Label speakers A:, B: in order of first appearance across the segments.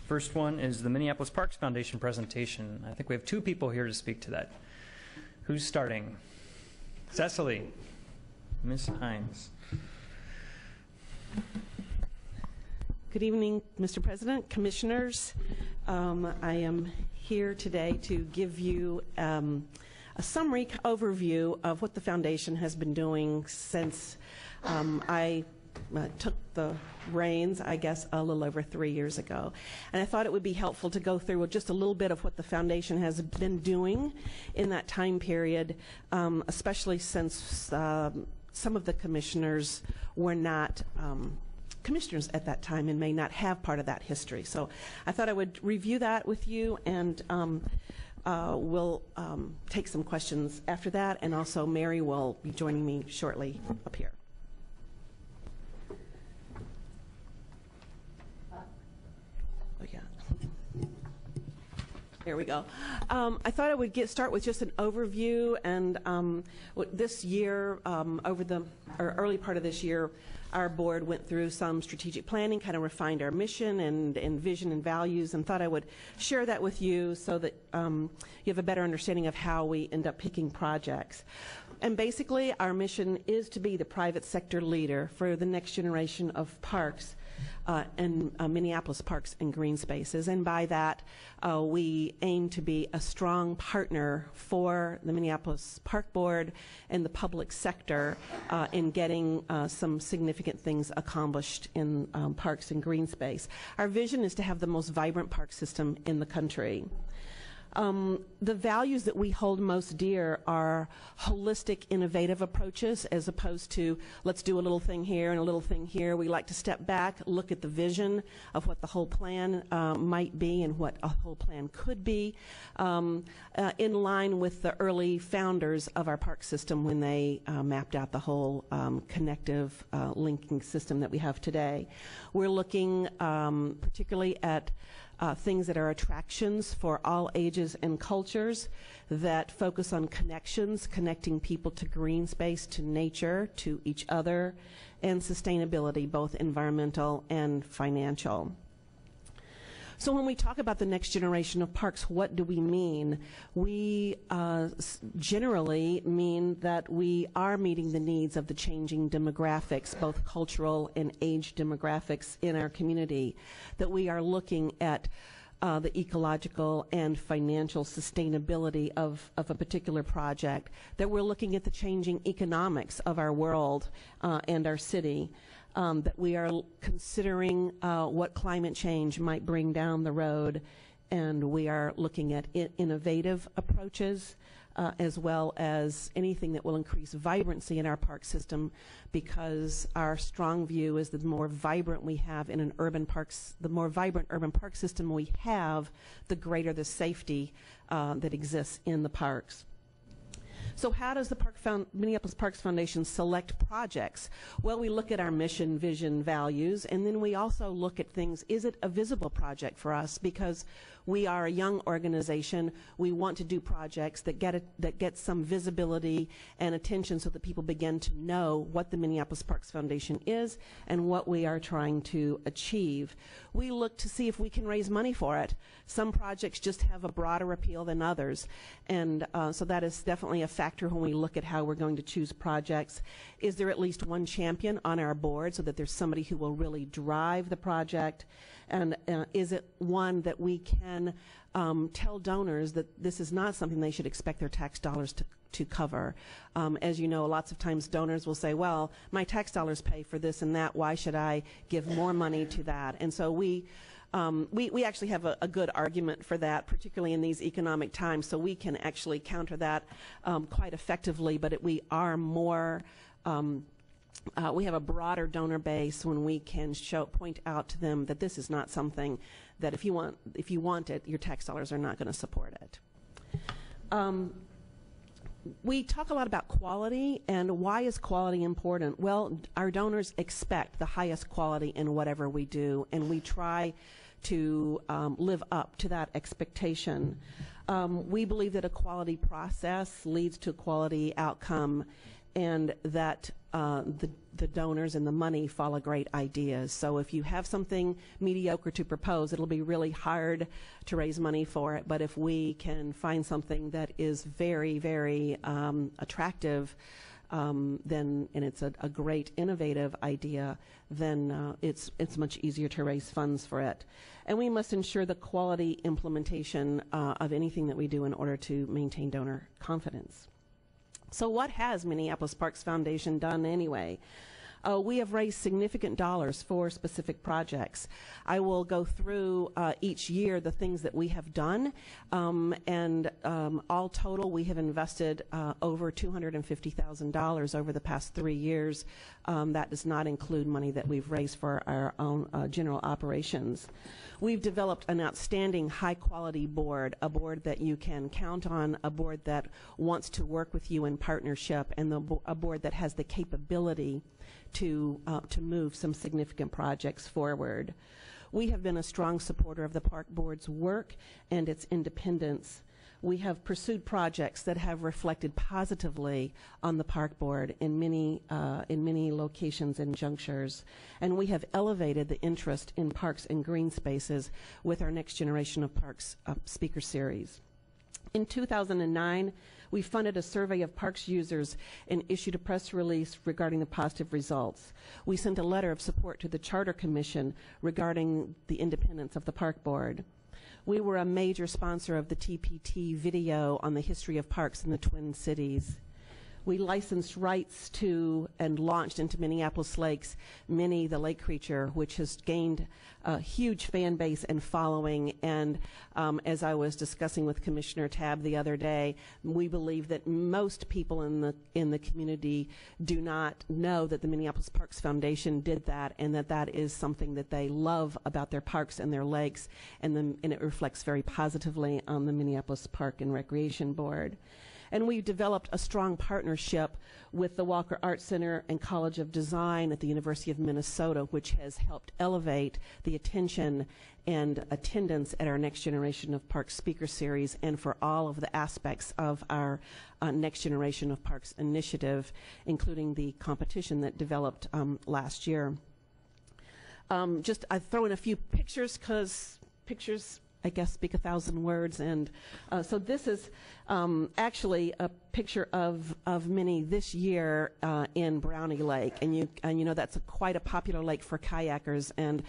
A: First one is the Minneapolis Parks Foundation presentation. I think we have two people here to speak to that. Who's starting? Cecily. Ms. Hines.
B: Good evening, Mr. President, Commissioners. I am here today to give you a summary overview of what the Foundation has been doing since I took the reins, I guess, a little over 3 years ago. And I thought it would be helpful to go through just a little bit of what the Foundation has been doing in that time period, especially since some of the commissioners were not commissioners at that time and may not have part of that history. So I thought I would review that with you, and we'll take some questions after that, and also Mary will be joining me shortly up here. Oh, yeah. There we go. I thought I would start with just an overview, and this year, early part of this year, our board went through some strategic planning, kind of refined our mission and vision and values, and thought I would share that with you so that you have a better understanding of how we end up picking projects. And basically, our mission is to be the private sector leader for the next generation of parks and Minneapolis parks and green spaces. And by that, we aim to be a strong partner for the Minneapolis Park Board and the public sector in getting some significant things accomplished in parks and green space. Our vision is to have the most vibrant park system in the country. The values that we hold most dear are holistic, innovative approaches, as opposed to let's do a little thing here and a little thing here. We like to step back, look at the vision of what the whole plan might be and what a whole plan could be, in line with the early founders of our park system when they mapped out the whole connective linking system that we have today. We're looking particularly at things that are attractions for all ages and cultures, that focus on connections, connecting people to green space, to nature, to each other, and sustainability, both environmental and financial. So when we talk about the next generation of parks, what do we mean? We generally mean that we are meeting the needs of the changing demographics, both cultural and age demographics in our community, that we are looking at the ecological and financial sustainability of a particular project, that we're looking at the changing economics of our world and our city, that we are considering what climate change might bring down the road, and we are looking at innovative approaches as well as anything that will increase vibrancy in our park system, because our strong view is that the more vibrant we have in an urban parks, the more vibrant urban park system we have, the greater the safety that exists in the parks. So how does the Minneapolis Parks Foundation select projects? Well, we look at our mission, vision, values, and then we also look at things. Is it a visible project for us? Because we are a young organization. We want to do projects that get some visibility and attention so that people begin to know what the Minneapolis Parks Foundation is and what we are trying to achieve. We look to see if we can raise money for it. Some projects just have a broader appeal than others, and so that is definitely a factor when we look at how we're going to choose projects. Is there at least one champion on our board so that there's somebody who will really drive the project? And is it one that we can tell donors that this is not something they should expect their tax dollars to cover? As you know, lots of times donors will say, well, my tax dollars pay for this and that, why should I give more money to that? And so we actually have a good argument for that, particularly in these economic times, so we can actually counter that quite effectively, but we are more we have a broader donor base when we can point out to them that this is not something that if you want it, your tax dollars are not going to support it. We talk a lot about quality, and why is quality important? Well, our donors expect the highest quality in whatever we do, and we try to live up to that expectation. We believe that a quality process leads to a quality outcome, and that the donors and the money follow great ideas. So if you have something mediocre to propose, it'll be really hard to raise money for it. But if we can find something that is very, very attractive, then, and it's a great innovative idea, then it's much easier to raise funds for it. And we must ensure the quality implementation of anything that we do in order to maintain donor confidence. So what has Minneapolis Parks Foundation done anyway? We have raised significant dollars for specific projects. I will go through each year the things that we have done, and all total we have invested over $250,000 over the past 3 years. That does not include money that we've raised for our own general operations. We've developed an outstanding high-quality board, a board that you can count on, a board that wants to work with you in partnership, and a board that has the capability to move some significant projects forward. We have been a strong supporter of the Park Board's work and its independence. We have pursued projects that have reflected positively on the Park Board in many locations and junctures, and we have elevated the interest in parks and green spaces with our Next Generation of Parks speaker series. In 2009, we funded a survey of parks users and issued a press release regarding the positive results. We sent a letter of support to the Charter Commission regarding the independence of the Park Board. We were a major sponsor of the TPT video on the history of parks in the Twin Cities. We licensed rights to and launched into Minneapolis Lakes Minnie the Lake Creature, which has gained a huge fan base and following. And as I was discussing with Commissioner Tabb the other day, we believe that most people in the community do not know that the Minneapolis Parks Foundation did that, and that is something that they love about their parks and their lakes, and it reflects very positively on the Minneapolis Park and Recreation Board. And we've developed a strong partnership with the Walker Art Center and College of Design at the University of Minnesota, which has helped elevate the attention and attendance at our Next Generation of Parks speaker series and for all of the aspects of our Next Generation of Parks initiative, including the competition that developed last year. I throw in a few pictures because pictures, I guess, speak 1,000 words, and so this is actually a picture of Minnie this year in Brownie Lake, and you know that's quite a popular lake for kayakers, and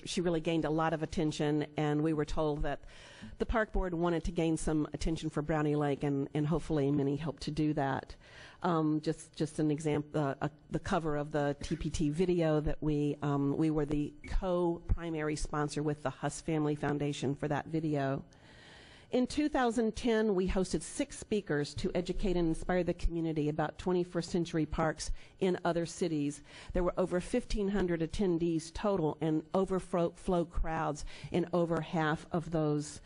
B: she really gained a lot of attention, and we were told that the Park Board wanted to gain some attention for Brownie Lake, and hopefully Minnie helped to do that. Just an example, the cover of the TPT video that we were the co-primary sponsor with the Huss Family Foundation for that video. In 2010, we hosted 6 speakers to educate and inspire the community about 21st century parks in other cities. There were over 1,500 attendees total and overflow crowds in over half of those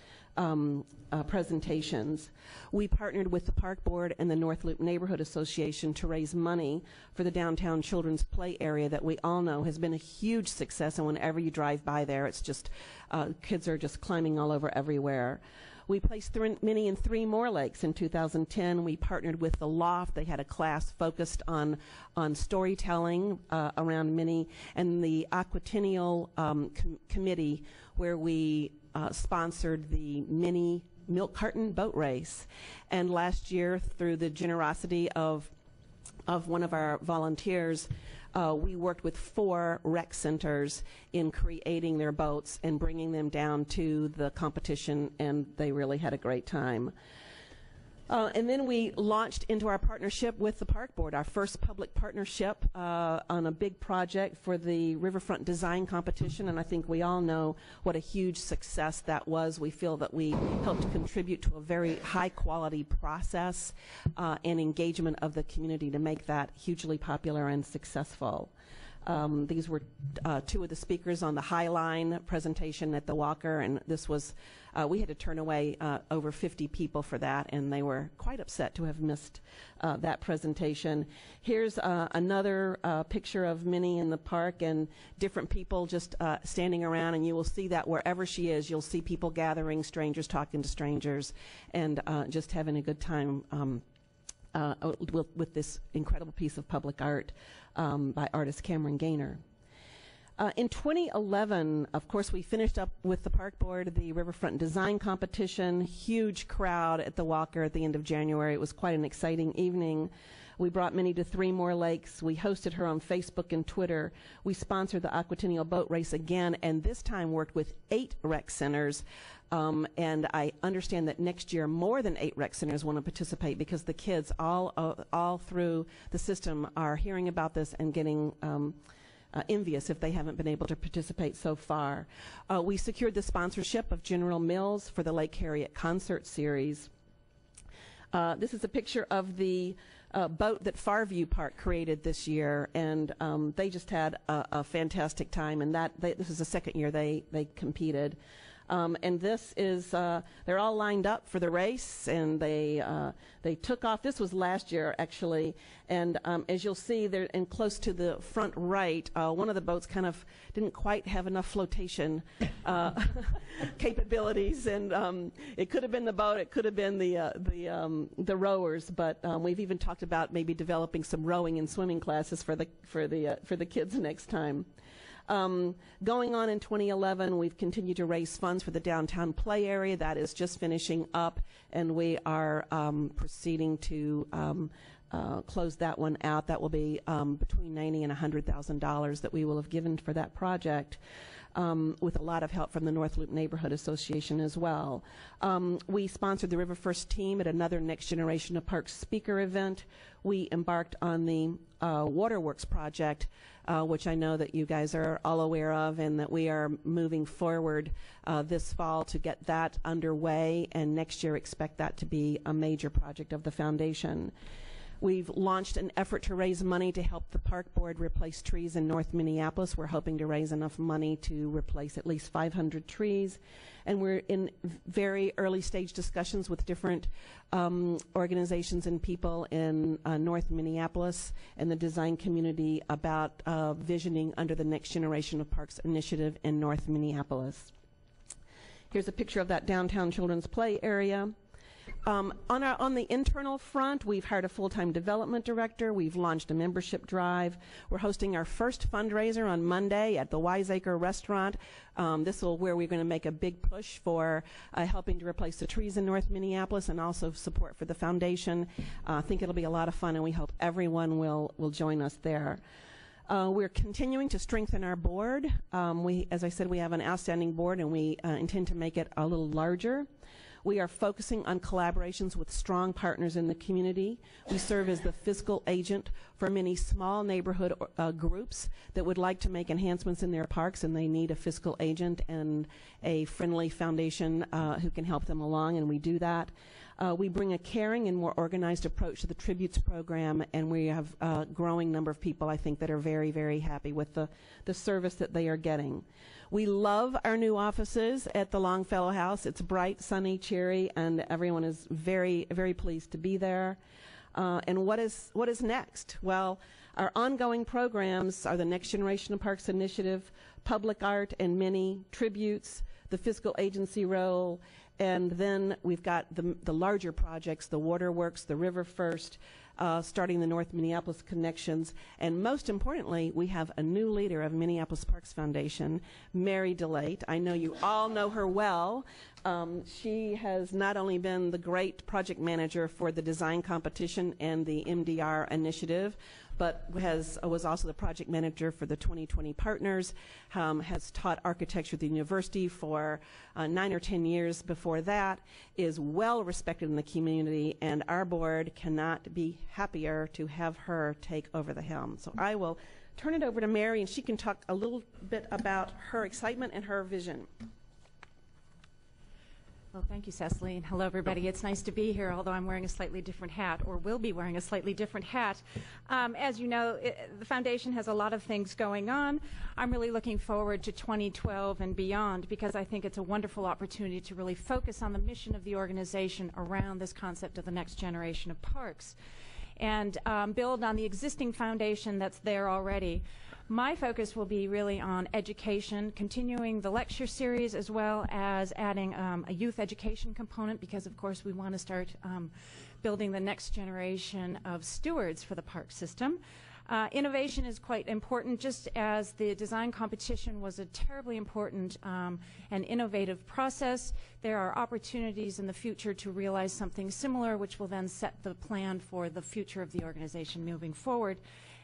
B: presentations. We partnered with the Park Board and the North Loop Neighborhood Association to raise money for the downtown children's play area that we all know has been a huge success, and whenever you drive by there, it's just kids are just climbing all over everywhere. We placed Minnie in 3 more lakes in 2010. We partnered with the Loft. They had a class focused on storytelling around Minnie, and the Aquatennial Committee, where we sponsored the Minnie Milk Carton Boat Race. And last year, through the generosity of one of our volunteers, we worked with 4 rec centers in creating their boats and bringing them down to the competition, and they really had a great time. And then we launched into our partnership with the Park Board, our first public partnership on a big project for the Riverfront Design Competition, and I think we all know what a huge success that was. We feel that we helped contribute to a very high-quality process and engagement of the community to make that hugely popular and successful. These were 2 of the speakers on the Highline presentation at the Walker, and this was, we had to turn away over 50 people for that, and they were quite upset to have missed that presentation. Here's another picture of Minnie in the park, and different people just standing around, and you will see that wherever she is, you'll see people gathering, strangers talking to strangers, and just having a good time with this incredible piece of public art by artist Cameron Gaynor. In 2011, of course, we finished up with the Park Board the Riverfront Design Competition. Huge crowd at the Walker at the end of January. It was quite an exciting evening. We brought Minnie to 3 more lakes. We hosted her on Facebook and Twitter. We sponsored the Aquatennial Boat Race again, and this time worked with 8 rec centers. And I understand that next year more than 8 rec centers want to participate because the kids all through the system are hearing about this and getting envious if they haven't been able to participate so far. We secured the sponsorship of General Mills for the Lake Harriet concert series. This is a picture of the boat that Farview Park created this year, and they just had a fantastic time, and this is the second year they competed. And this is, they're all lined up for the race, and they took off. This was last year, actually, and as you'll see, they're in close to the front right. One of the boats kind of didn't quite have enough flotation capabilities, and it could have been the boat, it could have been the rowers, but we've even talked about maybe developing some rowing and swimming classes for the kids next time. Going on in 2011, we've continued to raise funds for the downtown play area. That is just finishing up, and we are proceeding to close that one out. That will be between $90,000 and $100,000 that we will have given for that project, with a lot of help from the North Loop Neighborhood Association as well. We sponsored the River First team at another Next Generation of Parks speaker event. We embarked on the Waterworks project, which I know that you guys are all aware of, and that we are moving forward this fall to get that underway, and next year expect that to be a major project of the foundation. We've launched an effort to raise money to help the Park Board replace trees in North Minneapolis. We're hoping to raise enough money to replace at least 500 trees. And we're in very early stage discussions with different organizations and people in North Minneapolis and the design community about visioning under the Next Generation of Parks initiative in North Minneapolis. Here's a picture of that downtown children's play area. On the internal front, we've hired a full-time development director. We've launched a membership drive. We're hosting our first fundraiser on Monday at the Wiseacre restaurant. This will where we're going to make a big push for helping to replace the trees in North Minneapolis and also support for the foundation. I think it'll be a lot of fun, and we hope everyone will join us there. We're continuing to strengthen our board. As I said, we have an outstanding board, and we intend to make it a little larger. We are focusing on collaborations with strong partners in the community. We serve as the fiscal agent for many small neighborhood groups that would like to make enhancements in their parks, and they need a fiscal agent and a friendly foundation who can help them along, and we do that. We bring a caring and more organized approach to the Tributes program, and we have a growing number of people, I think, that are very, very happy with the service that they are getting. We love our new offices at the Longfellow House. It's bright, sunny, cheery, and everyone is very, very pleased to be there. And what is next? Well, our ongoing programs are the Next Generation of Parks Initiative, Public Art and Many, Tributes, the Fiscal Agency role, and then we've got the larger projects, the Waterworks, the River First, starting the North Minneapolis Connections, and most importantly, we have a new leader of Minneapolis Parks Foundation, Mary DeLate. I know you all know her well. She has not only been the great project manager for the design competition and the MDR initiative, but was also the project manager for the 2020 Partners, has taught architecture at the university for 9 or 10 years before that, is well respected in the community, and our board cannot be happier to have her take over the helm. So I will turn it over to Mary, and she can talk a little bit about her excitement and her vision.
C: Well, thank you, Cecily, and hello, everybody. It's nice to be here, although I'm wearing a slightly different hat, or will be wearing a slightly different hat. As you know, the foundation has a lot of things going on. I'm really looking forward to 2012 and beyond, because I think it's a wonderful opportunity to really focus on the mission of the organization around this concept of the next generation of parks, and build on the existing foundation that's there already. My focus will be really on education, continuing the lecture series, as well as adding a youth education component, because of course we want to start building the next generation of stewards for the park system. Innovation is quite important, just as the design competition was a terribly important and innovative process. There are opportunities in the future to realize something similar, which will then set the plan for the future of the organization moving forward.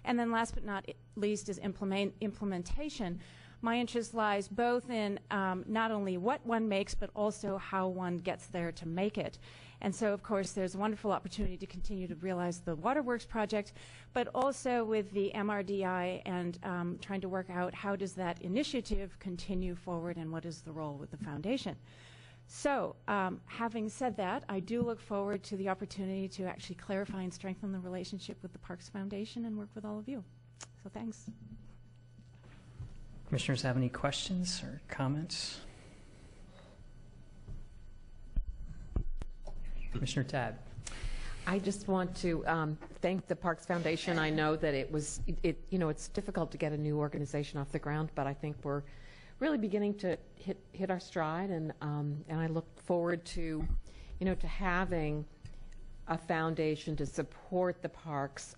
C: And then last but not least is implementation. My interest lies both in not only what one makes, but also how one gets there to make it. And so, of course, there's a wonderful opportunity to continue to realize the Waterworks project, but also with the MRDI and trying to work out how does that initiative continue forward and what is the role with the foundation. So, having said that, I do look forward to the opportunity to actually clarify and strengthen the relationship with the Parks Foundation and work with all of you. So thanks.
A: Commissioners have any questions or comments? Commissioner Tabb.
D: I just want to thank the Parks Foundation. I know that it's difficult to get a new organization off the ground, but I think we're really beginning to hit our stride, and I look forward to, to having a foundation to support the parks,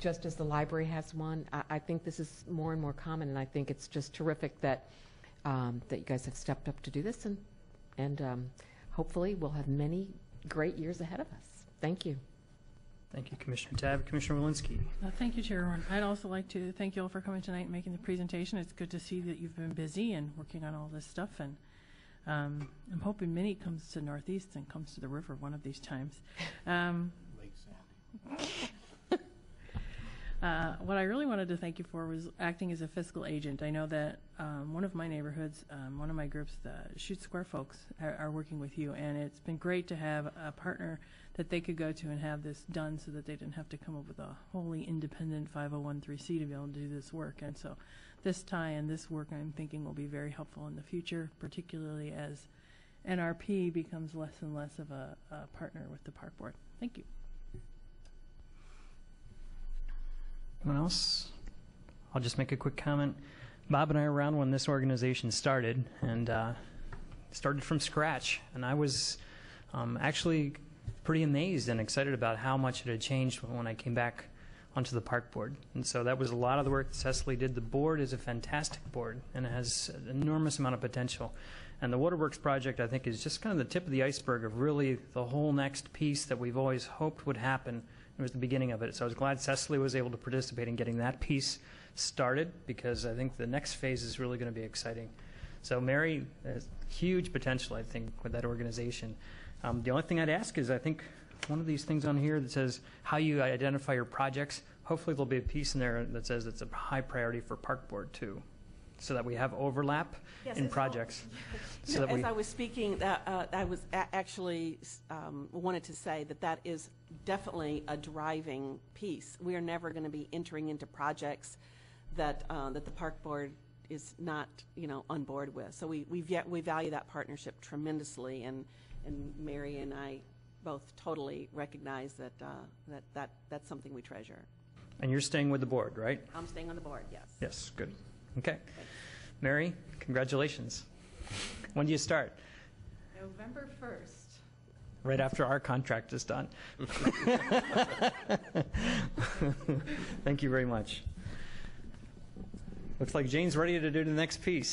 D: just as the library has one. I think this is more and more common, and I think it's just terrific that that you guys have stepped up to do this, and hopefully we'll have many great years ahead of us. Thank you.
A: Thank you, Commissioner Tabb. Commissioner Walensky.
E: Thank you, Chairman. I'd also like to thank you all for coming tonight and making the presentation. It's good to see that you've been busy and working on all this stuff, and I'm hoping Minnie comes to Northeast and comes to the river one of these times.
F: Lake Sandy.
E: What I really wanted to thank you for was acting as a fiscal agent. I know that one of my neighborhoods, one of my groups, the Chute Square folks, are working with you, and it's been great to have a partner that they could go to and have this done so that they didn't have to come up with a wholly independent 501(c)(3) to be able to do this work. And so this tie and this work, I'm thinking, will be very helpful in the future, particularly as NRP becomes less and less of a partner with the Park Board. Thank you.
A: Anyone else? I'll just make a quick comment. Bob and I were around when this organization started, and started from scratch. And I was actually pretty amazed and excited about how much it had changed when I came back onto the park board. And so that was a lot of the work that Cecily did. The board is a fantastic board, and it has an enormous amount of potential. And the Waterworks project, I think, is just kind of the tip of the iceberg of really the whole next piece that we've always hoped would happen. It was the beginning of it. So I was glad Cecily was able to participate in getting that piece started, because I think the next phase is really going to be exciting. So Mary has huge potential, I think, with that organization. The only thing I'd ask is, I think one of these things on here that says how you identify your projects, hopefully there'll be a piece in there that says it's a high priority for Park Board too, so that we have overlap in projects. So that
B: as I was speaking, I was actually wanted to say that is definitely a driving piece. We are never going to be entering into projects that that the Park Board is not, on board with. So we value that partnership tremendously, and Mary and I both totally recognize that that's something we treasure.
A: And you're staying with the board, right?
B: I'm staying on the board, yes.
A: Yes, good. Okay. Mary, congratulations. When do you start?
C: November 1st.
A: Right after our contract is done. Thank you very much. Looks like Jane's ready to do the next piece.